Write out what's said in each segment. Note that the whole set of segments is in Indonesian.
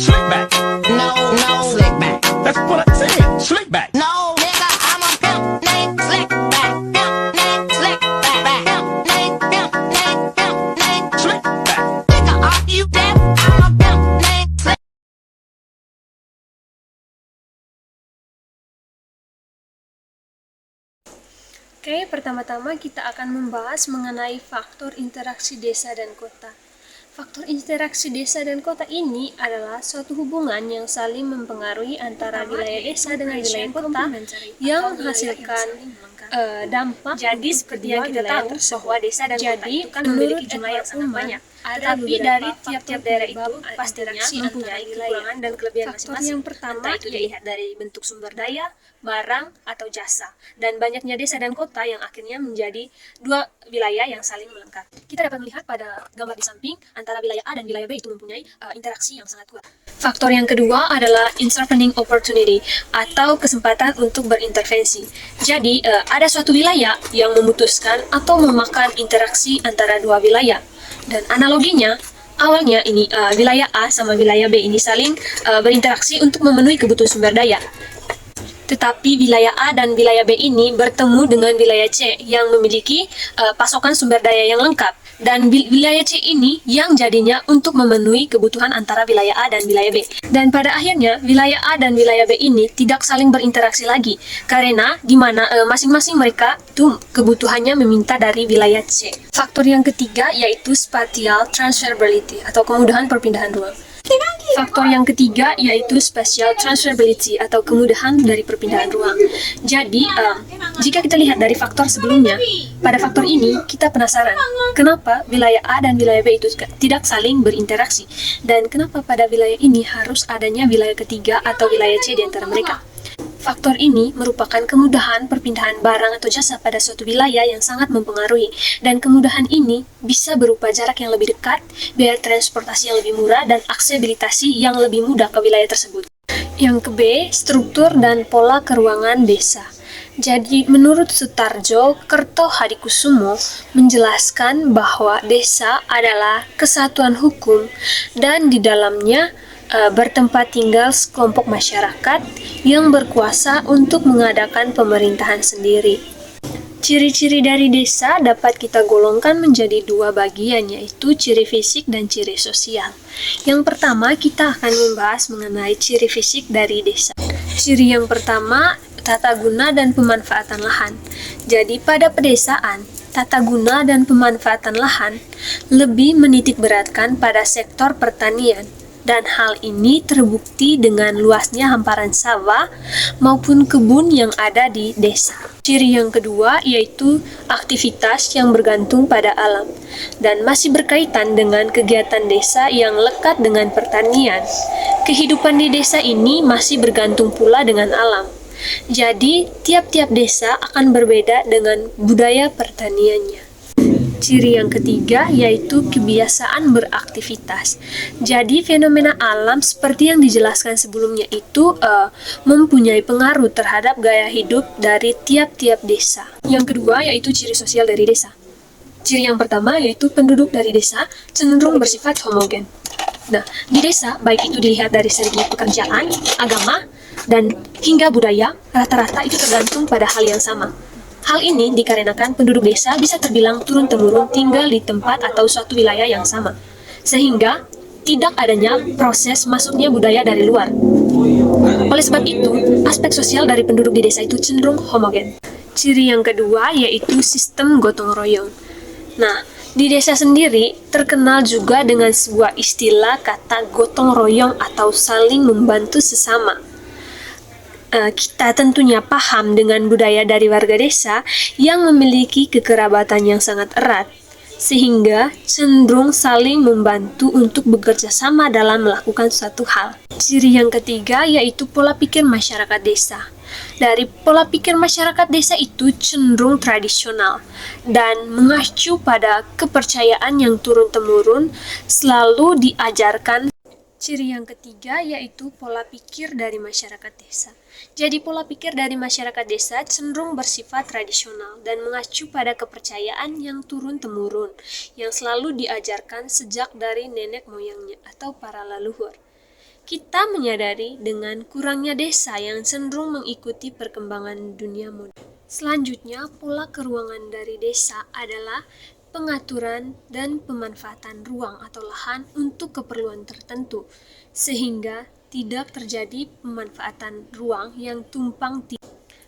Slick back. No, no, slick back. That's what I said. Slick back. No, nigga, I'm a pimp named Slick back. Pimp named Slick back. Pimp named Slick back. Nigga, are you deaf? I'm a pimp named Slick. Oke, pertama-tama kita akan membahas mengenai faktor interaksi desa dan kota. Faktor interaksi desa dan kota ini adalah suatu hubungan yang saling mempengaruhi antara wilayah desa dengan wilayah kota yang menghasilkan dampak. Jadi seperti yang kita tahu bahwa desa dan kota itu kan memiliki jumlah yang sangat banyak. Tetapi dari tiap-tiap daerah itu pastinya mempunyai kekurangan dan kelebihan masing-masing. Yang pertama Entah itu dilihat dari bentuk sumber daya, barang, atau jasa. Dan banyaknya desa dan kota yang akhirnya menjadi dua wilayah yang saling melengkapi. Kita dapat melihat pada gambar di samping antara wilayah A dan wilayah B itu mempunyai interaksi yang sangat kuat. Faktor yang kedua adalah intervening opportunity atau kesempatan untuk berintervensi. Jadi ada suatu wilayah yang memutuskan atau memakan interaksi antara dua wilayah. Dan analoginya, awalnya ini wilayah A sama wilayah B ini saling berinteraksi untuk memenuhi kebutuhan sumber daya. Tetapi wilayah A dan wilayah B ini bertemu dengan wilayah C yang memiliki pasokan sumber daya yang lengkap. Dan wilayah C ini yang jadinya untuk memenuhi kebutuhan antara wilayah A dan wilayah B. Dan pada akhirnya wilayah A dan wilayah B ini tidak saling berinteraksi lagi karena di mana masing-masing mereka itu kebutuhannya meminta dari wilayah C. Faktor yang ketiga yaitu spatial transferability atau kemudahan perpindahan ruang. Faktor yang ketiga yaitu spatial transferability atau kemudahan dari perpindahan ruang. Jadi, jika kita lihat dari faktor sebelumnya, pada faktor ini kita penasaran kenapa wilayah A dan wilayah B itu tidak saling berinteraksi dan kenapa pada wilayah ini harus adanya wilayah ketiga atau wilayah C di antara mereka. Faktor ini merupakan kemudahan perpindahan barang atau jasa pada suatu wilayah yang sangat mempengaruhi, dan kemudahan ini bisa berupa jarak yang lebih dekat, biaya transportasi yang lebih murah, dan aksesibilitas yang lebih mudah ke wilayah tersebut. Yang ke B, struktur dan pola keruangan desa. Jadi, menurut Sutarjo Kertohadikusumo menjelaskan bahwa desa adalah kesatuan hukum dan di dalamnya bertempat tinggal sekelompok masyarakat yang berkuasa untuk mengadakan pemerintahan sendiri. Ciri-ciri dari desa dapat kita golongkan menjadi dua bagian, yaitu ciri fisik dan ciri sosial. Yang pertama, kita akan membahas mengenai ciri fisik dari desa. Ciri yang pertama, tata guna dan pemanfaatan lahan. Jadi pada pedesaan, tata guna dan pemanfaatan lahan lebih menitik beratkan pada sektor pertanian. Dan hal ini terbukti dengan luasnya hamparan sawah maupun kebun yang ada di desa. Ciri yang kedua yaitu aktivitas yang bergantung pada alam dan masih berkaitan dengan kegiatan desa yang lekat dengan pertanian. Kehidupan di desa ini masih bergantung pula dengan alam. Jadi, tiap-tiap desa akan berbeda dengan budaya pertaniannya. Ciri yang ketiga yaitu kebiasaan beraktivitas. Jadi fenomena alam seperti yang dijelaskan sebelumnya itu mempunyai pengaruh terhadap gaya hidup dari tiap-tiap desa. Yang kedua yaitu ciri sosial dari desa. Ciri yang pertama yaitu penduduk dari desa cenderung bersifat homogen. Nah, di desa baik itu dilihat dari segi pekerjaan, agama, dan hingga budaya, rata-rata itu tergantung pada hal yang sama. Hal ini dikarenakan penduduk desa bisa terbilang turun-temurun tinggal di tempat atau suatu wilayah yang sama, sehingga tidak adanya proses masuknya budaya dari luar. Oleh sebab itu, aspek sosial dari penduduk di desa itu cenderung homogen. Ciri yang kedua yaitu sistem gotong royong. Nah, di desa sendiri terkenal juga dengan sebuah istilah kata gotong royong atau saling membantu sesama. Kita tentunya paham dengan budaya dari warga desa yang memiliki kekerabatan yang sangat erat, sehingga cenderung saling membantu untuk bekerja sama dalam melakukan suatu hal. Ciri yang ketiga yaitu pola pikir masyarakat desa. Dari pola pikir masyarakat desa itu cenderung tradisional dan mengacu pada kepercayaan yang turun-temurun selalu diajarkan. Ciri yang ketiga yaitu pola pikir dari masyarakat desa. Jadi pola pikir dari masyarakat desa cenderung bersifat tradisional dan mengacu pada kepercayaan yang turun-temurun yang selalu diajarkan sejak dari nenek moyangnya atau para leluhur. Kita menyadari dengan kurangnya desa yang cenderung mengikuti perkembangan dunia modern. Selanjutnya, pola keruangan dari desa adalah pengaturan dan pemanfaatan ruang atau lahan untuk keperluan tertentu, sehingga tidak terjadi pemanfaatan ruang yang tumpang tindih.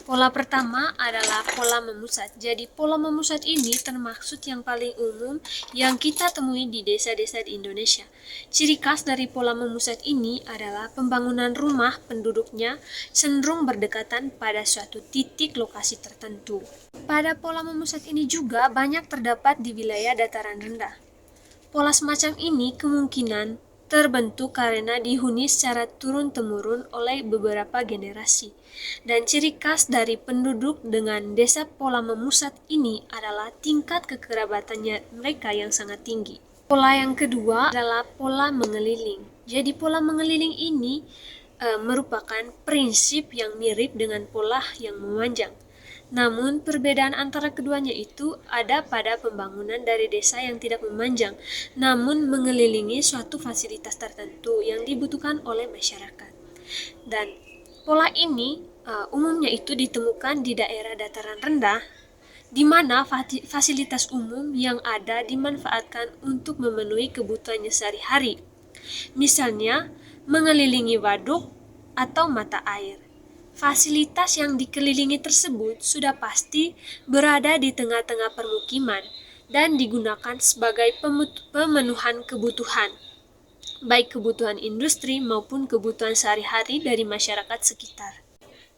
Pola pertama adalah pola memusat. Jadi pola memusat ini termaksud yang paling umum yang kita temui di desa-desa di Indonesia. Ciri khas dari pola memusat ini adalah pembangunan rumah penduduknya cenderung berdekatan pada suatu titik lokasi tertentu. Pada pola memusat ini juga banyak terdapat di wilayah dataran rendah. Pola semacam ini kemungkinan terbentuk karena dihuni secara turun-temurun oleh beberapa generasi. Dan ciri khas dari penduduk dengan desa pola memusat ini adalah tingkat kekerabatannya mereka yang sangat tinggi. Pola yang kedua adalah pola mengeliling. Jadi pola mengeliling ini merupakan prinsip yang mirip dengan pola yang memanjang. Namun, perbedaan antara keduanya itu ada pada pembangunan dari desa yang tidak memanjang, namun mengelilingi suatu fasilitas tertentu yang dibutuhkan oleh masyarakat. Dan pola ini umumnya itu ditemukan di daerah dataran rendah, di mana fasilitas umum yang ada dimanfaatkan untuk memenuhi kebutuhannya sehari-hari. Misalnya, mengelilingi waduk atau mata air. Fasilitas yang dikelilingi tersebut sudah pasti berada di tengah-tengah permukiman dan digunakan sebagai pemenuhan kebutuhan, baik kebutuhan industri maupun kebutuhan sehari-hari dari masyarakat sekitar.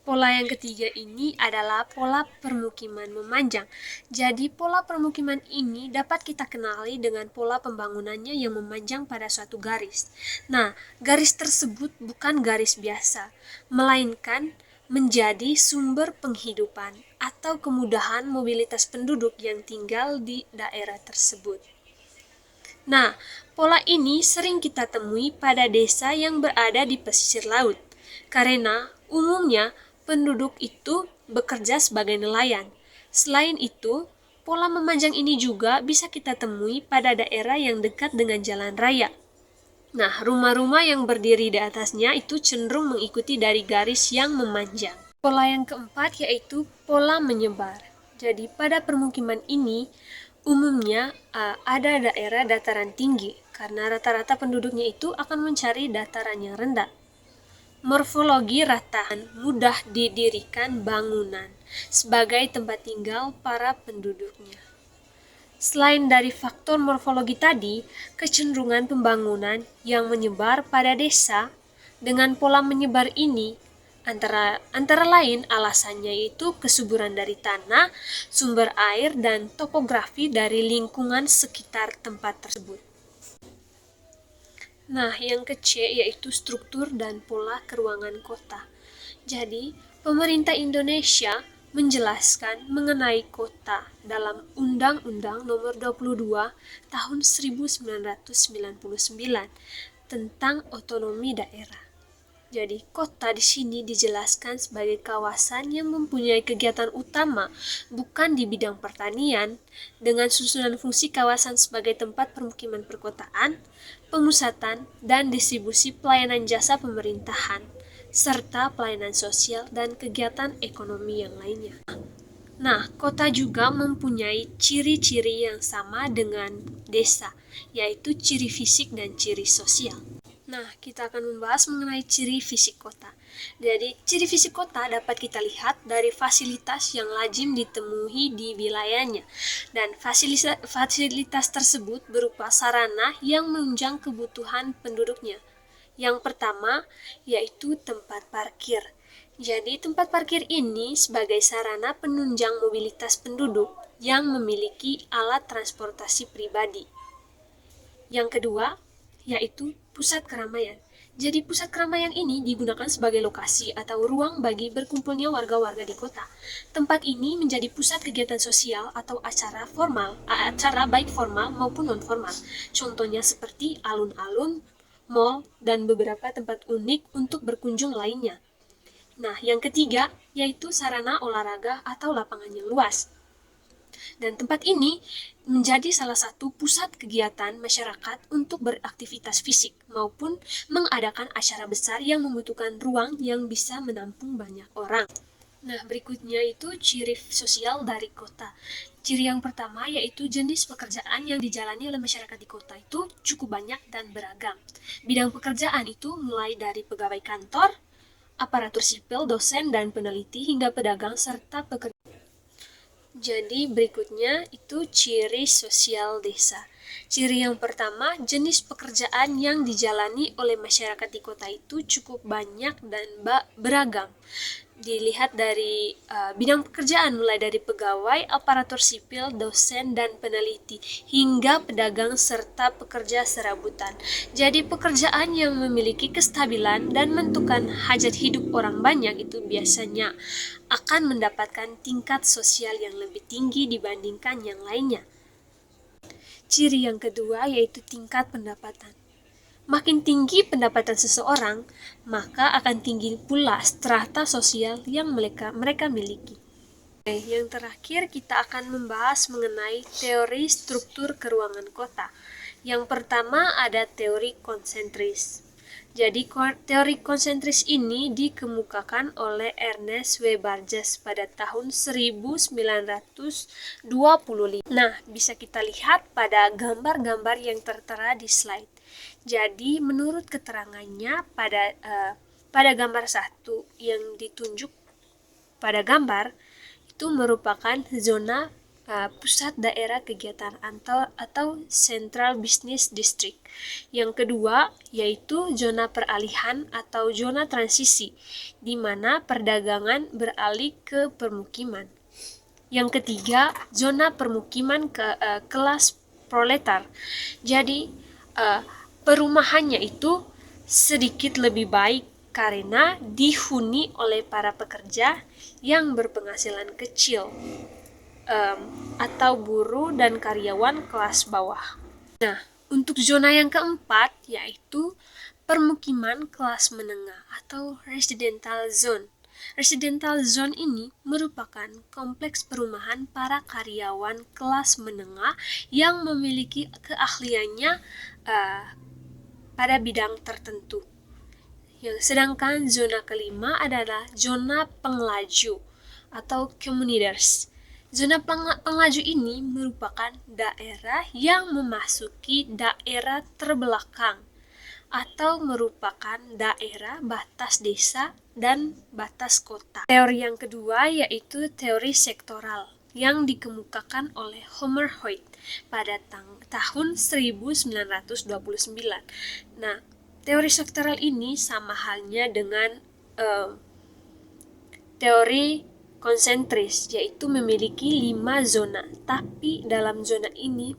Pola yang ketiga ini adalah pola permukiman memanjang. Jadi pola permukiman ini dapat kita kenali dengan pola pembangunannya yang memanjang pada suatu garis. Nah, garis tersebut bukan garis biasa, melainkan menjadi sumber penghidupan atau kemudahan mobilitas penduduk yang tinggal di daerah tersebut. Nah, pola ini sering kita temui pada desa yang berada di pesisir laut, karena umumnya penduduk itu bekerja sebagai nelayan. Selain itu, pola memanjang ini juga bisa kita temui pada daerah yang dekat dengan jalan raya. Nah, rumah-rumah yang berdiri di atasnya itu cenderung mengikuti dari garis yang memanjang. Pola yang keempat yaitu pola menyebar. Jadi pada permukiman ini umumnya ada daerah dataran tinggi karena rata-rata penduduknya itu akan mencari dataran yang rendah. Morfologi ratahan mudah didirikan bangunan sebagai tempat tinggal para penduduknya. Selain dari faktor morfologi tadi, kecenderungan pembangunan yang menyebar pada desa dengan pola menyebar ini antara lain alasannya yaitu kesuburan dari tanah, sumber air, dan topografi dari lingkungan sekitar tempat tersebut. Nah, yang ke-C yaitu struktur dan pola keruangan kota. Jadi, pemerintah Indonesia menjelaskan mengenai kota dalam Undang-Undang Nomor 22 Tahun 1999 tentang otonomi daerah. Jadi, kota di sini dijelaskan sebagai kawasan yang mempunyai kegiatan utama bukan di bidang pertanian, dengan susunan fungsi kawasan sebagai tempat permukiman perkotaan, pemusatan, dan distribusi pelayanan jasa pemerintahan, serta pelayanan sosial dan kegiatan ekonomi yang lainnya. Nah, kota juga mempunyai ciri-ciri yang sama dengan desa, yaitu ciri fisik dan ciri sosial. Nah, kita akan membahas mengenai ciri fisik kota. Jadi, ciri fisik kota dapat kita lihat dari fasilitas yang lazim ditemui di wilayahnya. Dan fasilitas tersebut berupa sarana yang menunjang kebutuhan penduduknya. Yang pertama, yaitu tempat parkir. Jadi, tempat parkir ini sebagai sarana penunjang mobilitas penduduk yang memiliki alat transportasi pribadi. Yang kedua, yaitu pusat keramaian. Jadi pusat keramaian ini digunakan sebagai lokasi atau ruang bagi berkumpulnya warga-warga di kota. Tempat ini menjadi pusat kegiatan sosial atau acara baik formal maupun non-formal. Contohnya seperti alun-alun, mal, dan beberapa tempat unik untuk berkunjung lainnya. Nah, yang ketiga yaitu sarana olahraga atau lapangan yang luas. Dan tempat ini menjadi salah satu pusat kegiatan masyarakat untuk beraktivitas fisik maupun mengadakan acara besar yang membutuhkan ruang yang bisa menampung banyak orang. Nah, berikutnya itu ciri sosial dari kota. Ciri yang pertama yaitu jenis pekerjaan yang dijalani oleh masyarakat di kota itu cukup banyak dan beragam. Bidang pekerjaan itu mulai dari pegawai kantor, aparatur sipil, dosen dan peneliti hingga pedagang serta pekerja. Jadi berikutnya itu ciri sosial desa. Ciri yang pertama, jenis pekerjaan yang dijalani oleh masyarakat di kota itu cukup banyak dan beragam. Dilihat dari bidang pekerjaan mulai dari pegawai, aparatur sipil, dosen, dan peneliti, hingga pedagang serta pekerja serabutan. Jadi pekerjaan yang memiliki kestabilan dan menentukan hajat hidup orang banyak itu biasanya akan mendapatkan tingkat sosial yang lebih tinggi dibandingkan yang lainnya. Ciri yang kedua yaitu tingkat pendapatan. Makin tinggi pendapatan seseorang, maka akan tinggi pula strata sosial yang mereka miliki. Yang terakhir kita akan membahas mengenai teori struktur keruangan kota. Yang pertama ada teori konsentris. Jadi teori konsentris ini dikemukakan oleh Ernest W. Burgess pada tahun 1925. Nah, bisa kita lihat pada gambar-gambar yang tertera di slide. Jadi menurut keterangannya pada gambar 1 yang ditunjuk pada gambar itu merupakan zona pusat daerah kegiatan atau Central Business District. Yang kedua yaitu zona peralihan atau zona transisi, di mana perdagangan beralih ke permukiman. Yang ketiga, zona permukiman kelas proletar. Jadi perumahannya itu sedikit lebih baik karena dihuni oleh para pekerja yang berpenghasilan kecil atau buruh dan karyawan kelas bawah. Nah, untuk zona yang keempat yaitu permukiman kelas menengah atau residential zone. Residential zone ini merupakan kompleks perumahan para karyawan kelas menengah yang memiliki keahliannya pada bidang tertentu. Sedangkan zona kelima adalah zona penglaju atau commuters. Zona penglaju ini merupakan daerah yang memasuki daerah terbelakang atau merupakan daerah batas desa dan batas kota. Teori yang kedua yaitu teori sektoral yang dikemukakan oleh Homer Hoyt pada tahun 1929. Nah, teori sektoral ini sama halnya dengan teori konsentris, yaitu memiliki 5 zona, tapi dalam zona ini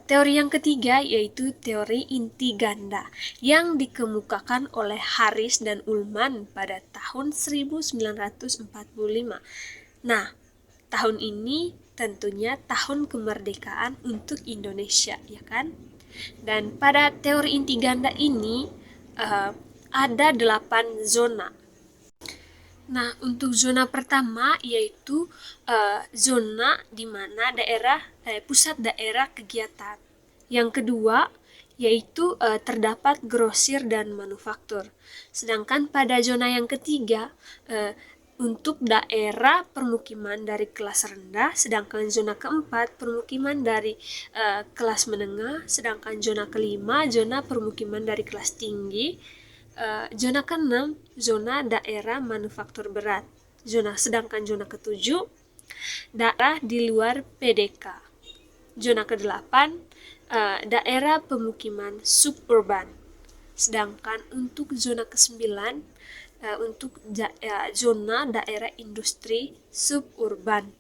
teori yang ketiga yaitu teori inti ganda yang dikemukakan oleh Harris dan Ullman pada tahun 1945. Nah, tahun ini tentunya tahun kemerdekaan untuk Indonesia, ya kan? Dan pada teori inti ganda ini ada 8 zona. Nah, untuk zona pertama yaitu zona di mana pusat daerah kegiatan. Yang kedua yaitu terdapat grosir dan manufaktur. Sedangkan pada zona yang ketiga untuk daerah permukiman dari kelas rendah, sedangkan zona keempat permukiman dari kelas menengah, sedangkan zona kelima zona permukiman dari kelas tinggi. Zona keenam zona daerah manufaktur berat. Sedangkan zona ketujuh daerah di luar PDK. Zona kedelapan daerah pemukiman suburban. Sedangkan untuk zona ke-9 untuk zona daerah industri suburban.